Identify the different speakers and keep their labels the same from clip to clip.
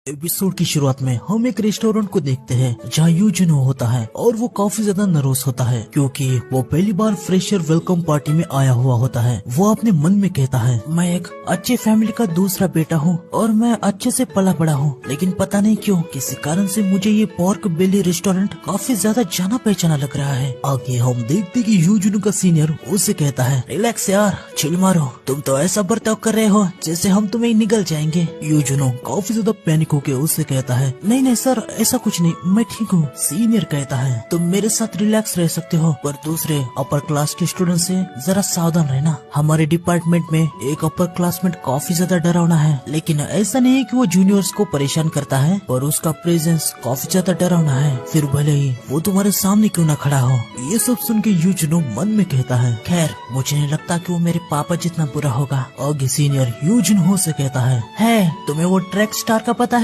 Speaker 1: Episode की शुरुआत में हम एक रेस्टोरेंट को देखते हैं जहाँ यूजुनो होता है और वो काफी ज्यादा नर्वस होता है क्योंकि वो पहली बार फ्रेशर वेलकम पार्टी में आया हुआ होता है। वो अपने मन में कहता है, मैं एक अच्छे फैमिली का दूसरा बेटा हूँ और मैं अच्छे से पला बड़ा हूँ, लेकिन पता नहीं क्यों किसी कारण से मुझे ये पोर्क बेली रेस्टोरेंट काफी ज्यादा जाना पहचाना लग रहा है। आगे हम देखते कि यूजुनो का सीनियर उसे कहता है, रिलैक्स यार, चिल मारो, तुम तो ऐसा बर्ताव कर रहे हो जैसे हम तुम्हें निगल जाएंगे। यूजुनो काफी ज्यादा पैनिक होके उससे कहता है, नहीं नहीं सर, ऐसा कुछ नहीं, मैं ठीक हूँ। सीनियर कहता है, तुम मेरे साथ रिलैक्स रह सकते हो, पर दूसरे अपर क्लास के स्टूडेंट से जरा सावधान रहना। हमारे डिपार्टमेंट में एक अपर क्लासमेट काफी ज्यादा डरावना है, लेकिन ऐसा नहीं है कि वो जूनियर्स को परेशान करता है, पर उसका प्रेजेंस काफी ज्यादा डरावना है, फिर भले ही वो तुम्हारे सामने क्यों न खड़ा हो। ये सब सुन के यूजुनो मन में कहता है, खैर मुझे नहीं लगता कि वो मेरे पापा जितना बुरा होगा। आगे सीनियर यूजुनो से कहता है तुम्हें वो ट्रैक स्टार का पता है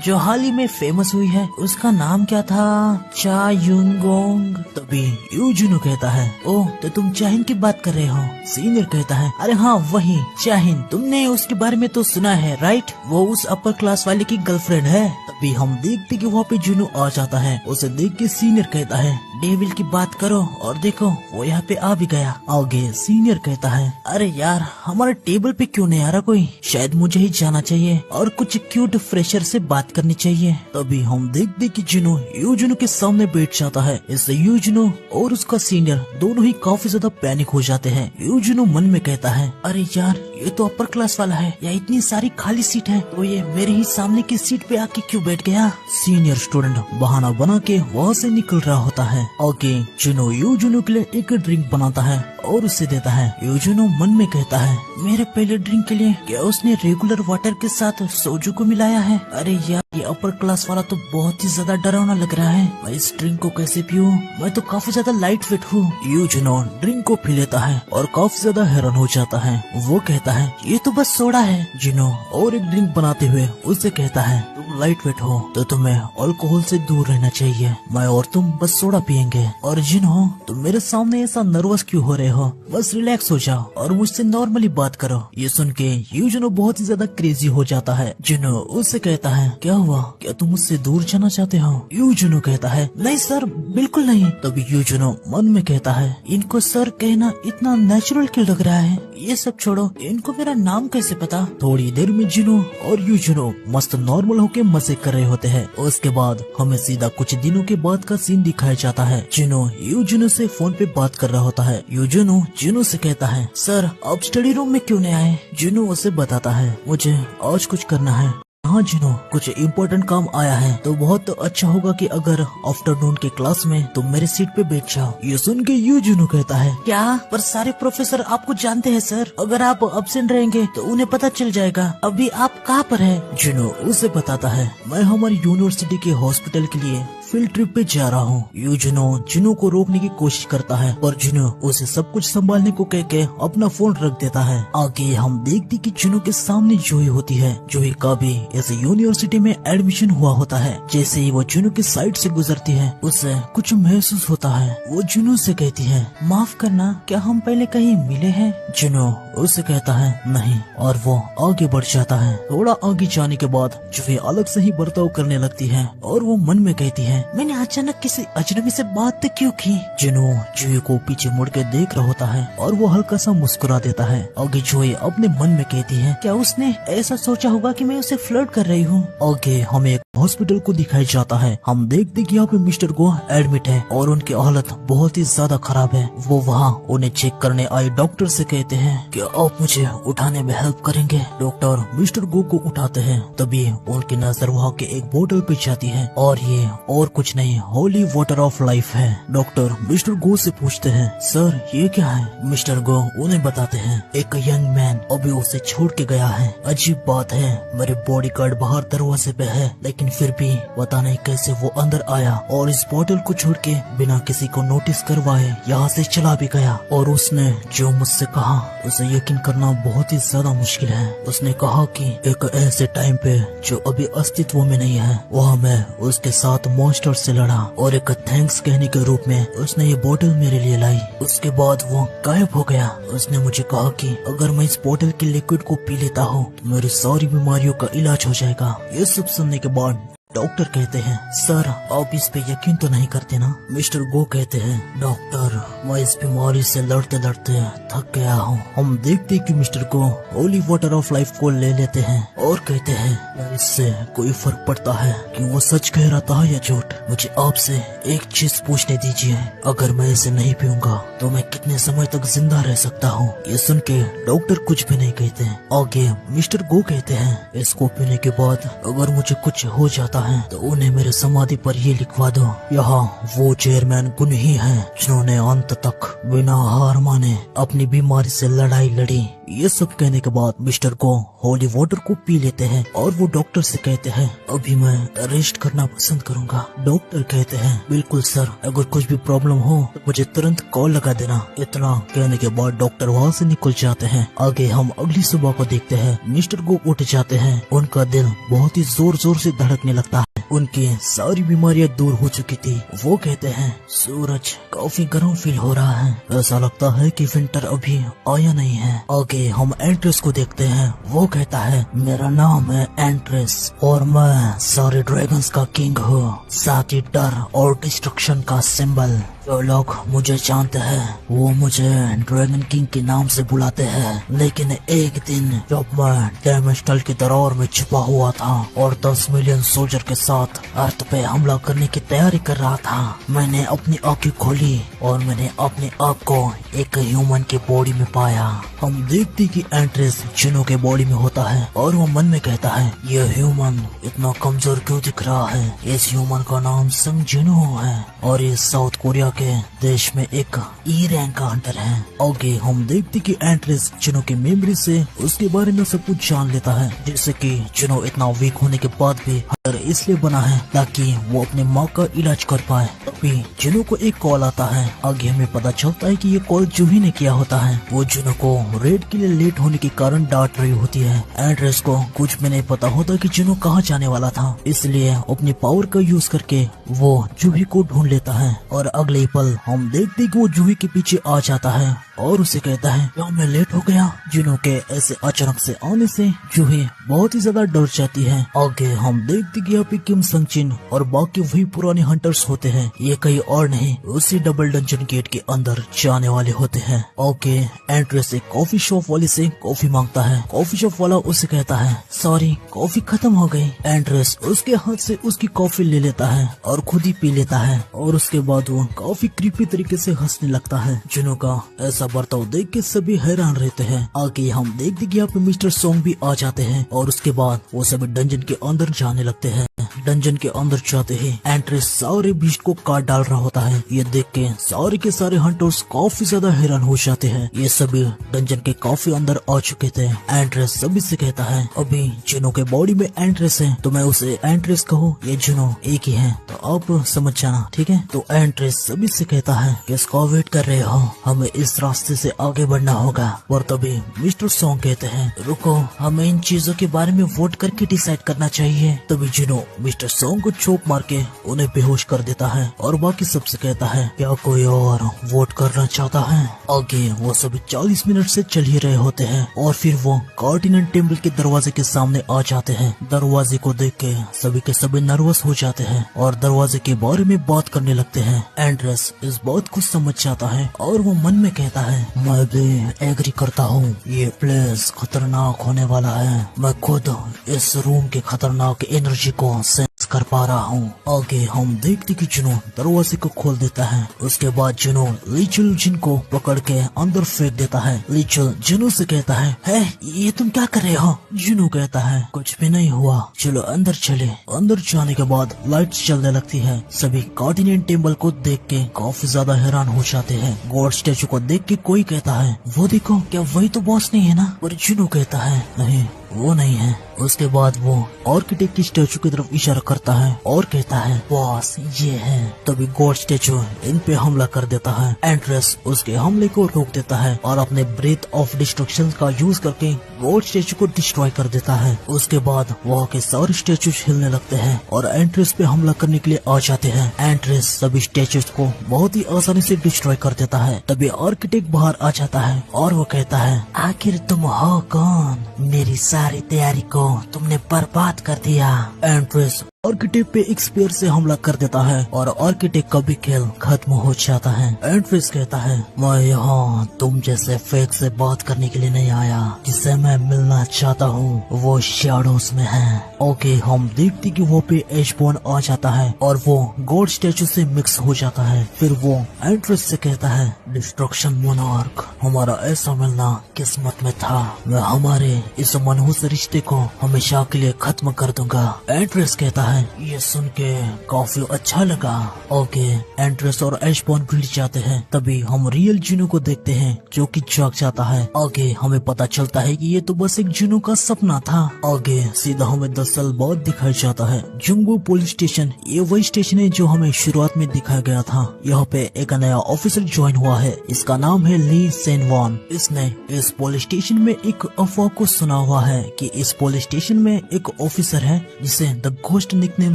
Speaker 1: जो हाल ही में फेमस हुई है, उसका नाम क्या था? चा युंगोंग। तभी यूजुनो कहता है, ओह तो तुम चाहिन की बात कर रहे हो। सीनियर कहता है, अरे हाँ वही चाहिन, तुमने उसके बारे में तो सुना है राइट, वो उस अपर क्लास वाले की गर्लफ्रेंड है। तभी हम देखते कि वहाँ पे जुनो आ जाता है। उसे देख के सीनियर कहता है, डेविल की बात करो और देखो वो यहाँ पे आ भी गया। आगे सीनियर कहता है, अरे यार हमारे टेबल पे क्यों नहीं आ रहा कोई, शायद मुझे ही जाना चाहिए और कुछ क्यूट फ्रेशर से बात करनी चाहिए। तभी हम देखते कि जुनो यूजुनो के सामने बैठ जाता है। इससे यूजुनो और उसका सीनियर दोनों ही काफी ज्यादा पैनिक हो जाते हैं। यूजुनो मन में कहता है, अरे यार ये तो अपर क्लास वाला है, या इतनी सारी खाली सीट है तो ये मेरे ही सामने की सीट पे आके क्यों बैठ गया। सीनियर स्टूडेंट बहाना बना के वहाँ से निकल रहा होता है। ओके जुनो यूजुनो के लिए एक ड्रिंक बनाता है और उसे देता है। यूजुनो मन में कहता है, मेरे पहले ड्रिंक के लिए क्या उसने रेगुलर वाटर के साथ सोजू को मिलाया है? अरे यार ये अपर क्लास वाला तो बहुत ही ज्यादा डरावना लग रहा है, मैं इस ड्रिंक को कैसे पीऊं? मैं तो काफी ज्यादा लाइट वेट हूँ। यूजुनो ड्रिंक को पी लेता है और काफी ज्यादा हैरान हो जाता है। वो कहता है, ये तो बस सोडा है। जुनो और एक ड्रिंक बनाते हुए उसे कहता है, तुम लाइट वेट हो तो तुम्हें अल्कोहल से दूर रहना चाहिए, मैं और तुम बस सोडा पियेंगे। और जुनो तुम मेरे सामने ऐसा नर्वस क्यों हो रहे हो, बस रिलैक्स हो जाओ और मुझसे नॉर्मली बात करो। ये सुन के यूजुनो बहुत ही ज्यादा क्रेजी हो जाता है। जुनो उससे कहता है, क्या हुआ, क्या तुम मुझसे दूर जाना चाहते हो? यूजुनो कहता है, नहीं सर बिल्कुल नहीं। तभी यूजुनो मन में कहता है, इनको सर कहना इतना नेचुरल क्यों लग रहा है, ये सब छोड़ो, इनको मेरा नाम कैसे पता? थोड़ी देर में जुनो और यूजुनो मस्त नॉर्मल होके मजे कर रहे होते हैं। उसके बाद हमें सीधा कुछ दिनों के बाद का सीन दिखाया जाता है। जुनो यूजुनो से फोन पे बात कर रहा होता है। यूजुनो जुनो से कहता है, सर आप स्टडी रूम में क्यों नहीं आए? जुनो उसे बताता है, मुझे आज कुछ करना है। हाँ जुनो, कुछ इम्पोर्टेंट काम आया है तो बहुत अच्छा होगा कि अगर आफ्टरनून के क्लास में तुम मेरे सीट पे बैठ जाओ। ये सुन के यूजुनो कहता है, क्या? पर सारे प्रोफेसर आपको जानते हैं सर, अगर आप एब्सेंट रहेंगे तो उन्हें पता चल जाएगा। अभी आप कहाँ पर हैं? जुनो उसे बताता है, मैं हमारी यूनिवर्सिटी के हॉस्पिटल के लिए फील्ड ट्रिप पे जा रहा हूँ। यूजुनो जुनो को रोकने की कोशिश करता है और जुनो उसे सब कुछ संभालने को कह के अपना फोन रख देता है। आगे हम देखते कि जुनो के सामने जूही होती है। जूही का भी इस यूनिवर्सिटी में एडमिशन हुआ होता है। जैसे ही वो जुनो की साइड से गुजरती है उसे कुछ महसूस होता है। वो जुनो से कहती है, माफ करना, क्या हम पहले कहीं मिले हैं? जुनो उसे कहता है, नहीं, और वो आगे बढ़ जाता है। थोड़ा आगे जाने के बाद जूही अलग से ही बर्ताव करने लगती है और वो मन में कहती है, मैंने अचानक किसी अजनबी से बात क्यों की? जुनो जूही को पीछे मुड़ के देख रहा होता है और वो हल्का सा मुस्कुरा देता है। आगे जूही अपने मन में कहती है, क्या उसने ऐसा सोचा होगा कि मैं उसे फ्लर्ट कर रही हूँ? आगे हमें एक हॉस्पिटल को दिखाया जाता है। हम देखते कि यहाँ पे मिस्टर गो एडमिट है और उनकी हालत बहुत ही ज्यादा खराब है। वो वहाँ उन्हें चेक करने आए डॉक्टर से कहते हैं कि आप मुझे उठाने में हेल्प करेंगे। डॉक्टर मिस्टर गो को उठाते हैं। तभी उनकी नजर वहाँ के एक बोतल पे जाती है और ये और कुछ नहीं, होली वाटर ऑफ लाइफ है। डॉक्टर मिस्टर गो से पूछते हैं, सर ये क्या है? मिस्टर गो उन्हें बताते हैं, एक यंग मैन अभी उसे छोड़ के गया है। अजीब बात है, मेरे बॉडीगार्ड बाहर दरवाजे पे है, लेकिन फिर भी पता नहीं कैसे वो अंदर आया और इस बोतल को छोड़ के बिना किसी को नोटिस करवाए यहाँ से चला भी गया। और उसने जो मुझसे कहा उसे यकीन करना बहुत ही ज्यादा मुश्किल है। उसने कहा कि एक ऐसे टाइम पे जो अभी अस्तित्व में नहीं है, वहाँ मैं उसके साथ मौज मास्टर से लड़ा और एक थैंक्स कहने के रूप में उसने ये बोतल मेरे लिए लाई। उसके बाद वो गायब हो गया। उसने मुझे कहा कि अगर मैं इस बोतल के लिक्विड को पी लेता हूँ तो मेरी सारी बीमारियों का इलाज हो जाएगा। ये सब सुनने के बाद डॉक्टर कहते हैं, सर आप इस पे यकीन तो नहीं करते ना? मिस्टर गो कहते हैं, डॉक्टर मैं इस बीमारी से लड़ते लड़ते थक गया हूँ। हम देखते कि mister go holy water of life को ले लेते हैं और कहते हैं, इससे कोई फर्क पड़ता है कि वो सच कह रहा था या झूठ? मुझे आपसे एक चीज पूछने दीजिए, अगर मैं इसे नहीं पीऊंगा तो मैं कितने समय तक जिंदा रह सकता हूँ? ये सुन के डॉक्टर कुछ भी नहीं कहते। आगे मिस्टर गो कहते हैं, इसको पीने के बाद अगर मुझे कुछ हो जाता है तो उन्हें मेरे समाधि पर ये लिखवा दो, यहाँ वो चेयरमैन गुन ही हैं जिन्होंने अंत तक बिना हार माने अपनी बीमारी से लड़ाई लड़ी। ये सब कहने के बाद मिस्टर को होली वाटर को पी लेते हैं और वो डॉक्टर से कहते हैं, अभी मैं रेस्ट करना पसंद करूंगा। डॉक्टर कहते हैं, बिल्कुल सर, अगर कुछ भी प्रॉब्लम हो तो मुझे तुरंत कॉल लगा देना। इतना कहने के बाद डॉक्टर वहाँ से निकल जाते हैं। आगे हम अगली सुबह को देखते हैं। मिस्टर को उठ जाते हैं। उनका दिल बहुत ही जोर जोर से धड़कने लगता है। उनकी सारी बीमारियां दूर हो चुकी थी। वो कहते हैं, सूरज काफी गर्म फील हो रहा है, ऐसा लगता है कि विंटर अभी आया नहीं है। आगे हम एंट्रेस को देखते हैं। वो कहता है, मेरा नाम है एंट्रेस और मैं सारे ड्रैगन्स का किंग हूँ, साथ ही डर और डिस्ट्रक्शन का सिंबल। जो लोग मुझे जानते हैं वो मुझे ड्रैगन किंग के नाम से बुलाते हैं। लेकिन एक दिन जब मैं डेमेस्टल की दरार में छुपा हुआ था और 10 मिलियन सोल्जर के साथ अर्थ पे हमला करने की तैयारी कर रहा था, मैंने अपनी आंखें खोली और मैंने अपने आप को एक ह्यूमन के बॉडी में पाया। हम देखते कि एंट्रेस जिनो के बॉडी में होता है और वो मन में कहता है, ये ह्यूमन इतना कमजोर क्यों दिख रहा है? इस ह्यूमन का नाम संग जिनो है और ये साउथ कोरिया के देश में एक ई रैंक का हंटर है। आगे हम देखते कि एंट्रेस जिनो की मेमोरी से उसके बारे में सब कुछ जान लेता है, जैसे कि जिनो इतना वीक होने के बाद भी हंटर इसलिए बना है ताकि वो अपने माँ का इलाज कर पाए। अभी जिनो को एक कॉल आता है। आगे हमें पता चलता है कि ये कॉल जूही ने किया होता है। वो जिनो को रेड के लिए लेट होने के कारण डांट रही होती है। एंट्रेस को कुछ भी नहीं पता होता कि जिनो कहाँ जाने वाला था, इसलिए अपनी पावर का यूज करके वो जूही को ढूंढ लेता है और अगले पल हम देखते कि वो जूही के पीछे आ जाता है और उसे कहता है, क्या मैं लेट हो गया? जिनो के ऐसे अचानक से आने से जूही बहुत ही ज्यादा डर जाती है। आगे हम देखते कि यहाँ पे किम संग चिन और बाकी वही पुराने हंटर्स होते हैं। ये कहीं और नहीं, उसी डबल डंजन गेट के अंदर जाने वाले होते हैं। ओके, एंट्रेस एक कॉफी शॉप वाले से कॉफी मांगता है। कॉफी शॉप वाला उसे कहता है, सॉरी कॉफी खत्म हो गई। एंट्रेस उसके हाथ से उसकी कॉफी ले लेता है और खुद ही पी लेता है और उसके बाद वो काफी क्रीपी तरीके से हंसने लगता है। जिनो का ऐसा बर्ताव देख के सभी हैरान रहते हैं। आगे हम देखते कि यहाँ पे मिस्टर सॉन्ग भी आ जाते हैं और उसके बाद वो सभी डंजन के अंदर जाने लगते हैं। डंजन के अंदर जाते ही एंट्रेस सारे बीस्ट को काट डाल रहा होता है। ये देख के सारे के सारे हंटर्स काफी ज्यादा हैरान हो जाते हैं। ये सभी डंजन के काफी अंदर आ चुके थे। एंट्रेस सभी से कहता है, अभी जिनो के बॉडी में एंट्रेस है तो मैं उसे एंट्रेस कहूँ, ये जिनो एक ही है तो आप समझ जाना, ठीक है? तो एंट्रेस सभी से कहता है, किसका वेट कर रहे हो, हमें इस रास्ते से आगे बढ़ना होगा। और तभी मिस्टर सॉन्ग कहते हैं, रुको, हमें इन चीजों के बारे में वोट करके डिसाइड करना चाहिए। तभी जिनो मिस्टर सॉन्ग को चोप मार के उन्हें बेहोश कर देता है और बाकी सबसे कहता है, क्या कोई और वोट करना चाहता है? आगे वो सभी 40 मिनट से चल ही रहे होते हैं और फिर वो कॉन्टिनेंट टेम्पल के दरवाजे के सामने आ जाते हैं। दरवाजे को देख के सभी के सभी नर्वस हो जाते हैं और दरवाजे के बारे में बात करने लगते हैं। एंट्रेस इस बात को समझ जाता है और वो मन में कहता है, मैं भी एग्री करता हूँ, ये प्लेस खतरनाक होने वाला है। मैं खुद इस रूम के खतरनाक एनर्जी को सेंस कर पा रहा हूँ। आगे हम देखते कि जिनो दरवाजे को खोल देता है। उसके बाद जिनो लीचल जिन को पकड़ के अंदर फेंक देता है। लीचल जिनो से कहता है ये तुम क्या कर रहे हो? जिनो कहता है, कुछ भी नहीं हुआ, चलो अंदर चले। अंदर जाने के बाद लाइट्स चलने लगती है। सभी कॉन्टिनेंट टेम्पल को देख के काफी ज्यादा हैरान हो जाते हैं। गॉड स्टैचू को देख के कोई कहता है, वो देखो, क्या वही तो बॉस नहीं है ना? पर जिनो कहता है, नहीं वो नहीं है, उसके बाद वो आर्किटेक्ट की स्टैचू की तरफ इशारा करता है और कहता है बॉस ये है। तभी गॉड स्टैचू इन पे हमला कर देता है। एंट्रेस उसके हमले को रोक देता है और अपने ब्रेथ ऑफ डिस्ट्रक्शन का यूज करके गॉड स्टैचू को डिस्ट्रॉय कर देता है। उसके बाद वहाँ के सारे स्टैचू हिलने लगते हैं और एंट्रेस पे हमला करने के लिए आ जाते हैं। एंट्रेस सभी स्टैचूज को बहुत ही आसानी से डिस्ट्रॉय कर देता है। तभी आर्किटेक्ट बाहर आ जाता है और वो कहता है आखिर तुम हो कौन? मेरी सारी तैयारी को तुमने बर्बाद कर दिया। एंट्रेस आर्किटेक्ट पे एक स्पेयर से हमला कर देता है और आर्किटेक्ट का भी खेल खत्म हो जाता है। एंट्रेस कहता है मैं यहाँ तुम जैसे फेक से बात करने के लिए नहीं आया, जिससे मैं मिलना चाहता हूँ वो शैडोज में है। ओके, हम देखते कि वो पे एशबॉर्न आ जाता है और वो गॉड स्टैचू से मिक्स हो जाता है। फिर वो एंट्रेस से कहता है डिस्ट्रक्शन मोनार्क, हमारा ऐसा मिलना किस्मत में था। मैं हमारे इस मनहूस रिश्ते को हमेशा के लिए खत्म कर दूंगा। एंट्रेस कहता है ये सुन के काफी अच्छा लगा। ओके, एंट्रेस और एशबॉर्न भिड़ जाते हैं। तभी हम रियल जुनू को देखते हैं जो कि जाग जाता है। आगे हमें पता चलता है कि ये तो बस एक जुनू का सपना था। आगे सीधा हमें 10 साल बाद दिखाया जाता है जुंगबू पुलिस स्टेशन। ये वही स्टेशन है जो हमें शुरुआत में दिखाया गया था। यहाँ पे एक नया ऑफिसर ज्वाइन हुआ है, इसका नाम है ली सेनवान। इसने इस पुलिस स्टेशन में एक अफवाह को सुना हुआ है कि इस पुलिस स्टेशन में एक ऑफिसर है जिसे द घोस्ट निकनेम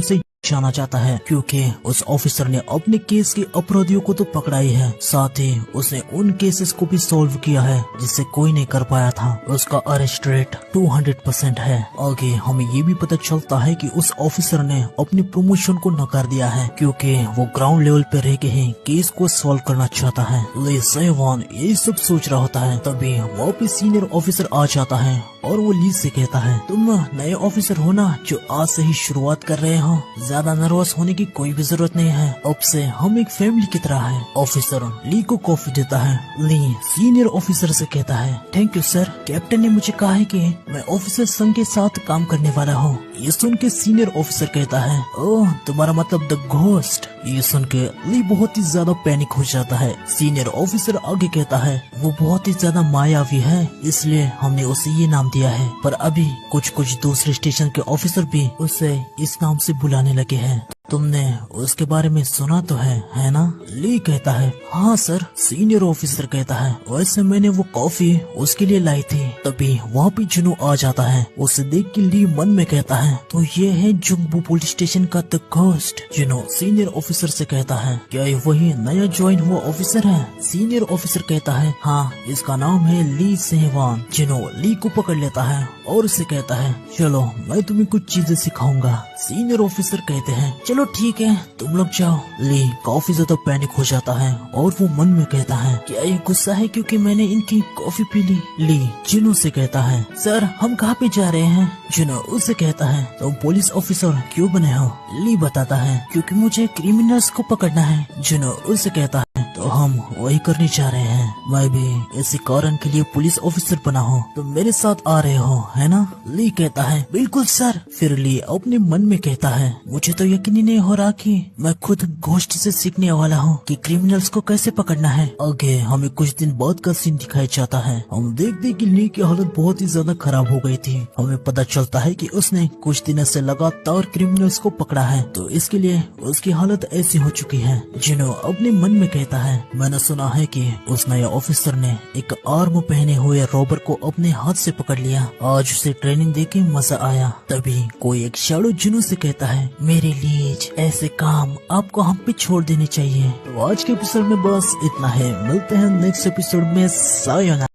Speaker 1: से जाना जाता है, क्योंकि उस ऑफिसर ने अपने केस के अपराधियों को तो पकड़ा ही है, साथ ही उसने उन केसेस को भी सॉल्व किया है जिससे कोई नहीं कर पाया था। उसका अरेस्ट रेट 200% है। आगे हमें ये भी पता चलता है कि उस ऑफिसर ने अपनी प्रमोशन को नकार दिया है क्योंकि वो ग्राउंड लेवल पे रह के ही केस को सॉल्व करना चाहता है। ली सेवान ये सब सोच रहा होता है। तभी वहाँ पे सीनियर ऑफिसर आ जाता है और वो ली से कहता है तुम नए ऑफिसर हो ना, जो आज से ही शुरुआत कर रहे हो, ज्यादा नर्वस होने की कोई भी जरूरत नहीं है। अब से हम एक फैमिली की तरह है। ऑफिसर ली को कॉफी देता है। ली सीनियर ऑफिसर से कहता है थैंक यू सर, कैप्टन ने मुझे कहा है कि मैं ऑफिसर संघ के साथ काम करने वाला हूँ। ये सुन के सीनियर ऑफिसर कहता है ओह तुम्हारा मतलब द घोस्ट। ये सुन के ली बहुत ही ज्यादा पैनिक हो जाता है। सीनियर ऑफिसर आगे कहता है वो बहुत ही ज्यादा मायावी है, इसलिए हमने उसे ये नाम दिया है, पर अभी कुछ दूसरे स्टेशन के ऑफिसर भी उसे इस नाम से बुलाने लगे हैं। तुमने उसके बारे में सुना तो है ना? ली कहता है हाँ सर। सीनियर ऑफिसर कहता है वैसे मैंने वो कॉफी उसके लिए लाई थी। तभी वहाँ पे जुनू आ जाता है। उसे देख के ली मन में कहता है तो ये है जुंगबू पुलिस स्टेशन का the ghost. Junu senior officer से कहता है क्या ये वही नया ज्वाइन हुआ ऑफिसर है? सीनियर ऑफिसर कहता है हाँ, इसका नाम है ली सेवान। जुनू ली को पकड़ लेता है और उसे कहता है चलो मैं तुम्हें कुछ चीजें सिखाऊंगा। सीनियर ऑफिसर कहते हैं चलो ठीक है तुम लोग जाओ। ली काफी ज्यादा पैनिक हो जाता है और वो मन में कहता है क्या ये गुस्सा है क्योंकि मैंने इनकी कॉफी पी ली? ली जुनू से कहता है सर हम कहाँ पे जा रहे हैं? जुनू उससे कहता है तुम पुलिस ऑफिसर क्यों बने हो? ली बताता है क्योंकि मुझे क्रिमिनल्स को पकड़ना है। जुनू उससे कहता है तो हम वही करने जा रहे हैं। मैं भी इसी कारण के लिए पुलिस ऑफिसर बना हूँ, तो मेरे साथ आ रहे हो है ना? ली कहता है बिल्कुल सर। फिर ली अपने मन में कहता है मुझे तो यकीन ही नहीं हो रहा कि मैं खुद घोस्ट से सीखने वाला हूँ कि क्रिमिनल्स को कैसे पकड़ना है। आगे हमें कुछ दिन बाद का सीन दिखाया जाता है। हम देखते कि ली की हालत बहुत ही ज्यादा खराब हो गई थी। हमें पता चलता है कि उसने कुछ दिनों से लगातार क्रिमिनल्स को पकड़ा है, तो इसके लिए उसकी हालत ऐसी हो चुकी है। जुनू अपने मन में कहता है मैंने सुना है कि उस नए ऑफिसर ने एक आर्म पहने हुए रॉबर को अपने हाथ से पकड़ लिया। आज उसे ट्रेनिंग देके मजा आया। तभी कोई एक शैडो जुनू से कहता है मेरे लीज ऐसे काम आपको हम पे छोड़ देने चाहिए। तो आज के एपिसोड में बस इतना है। मिलते हैं नेक्स्ट एपिसोड में। सायोनारा।